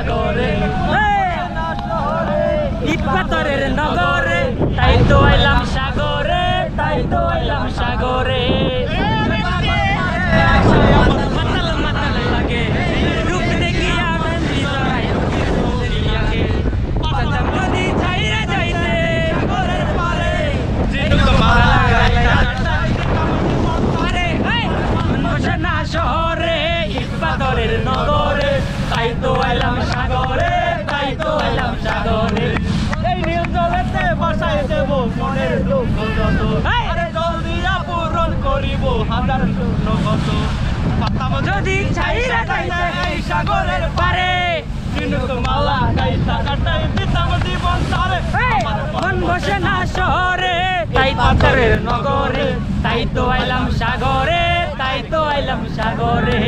সাগরে ইট পাথরের নগরে তাই তো আইলাম সাগরে তাই তো আইলাম সাগরে মাতাল মাতাল লাগে রূপ দেখিয়া যদি ছাইরা যাইতে সাগরের পারে বসে না শহরে ইট পাথরের নগরে তাই তো আইলাম সাগরে তাই তো আইলাম সাগরে এই নীল জলেতে বসাই দেব মনের দুঃখ যত আরে জল দিয়া পূরণ করিব হাজার শূন্যগত যদি ছাইরা যাইতে এই সাগরের পারে ঝিনুক মালা গাইতা কাটাই দিতাম জীবন সারে মন বসে না শহরে তাই পাথরের নগরে তাই তো আইলাম সাগরে তাই তো আইলাম সাগরে।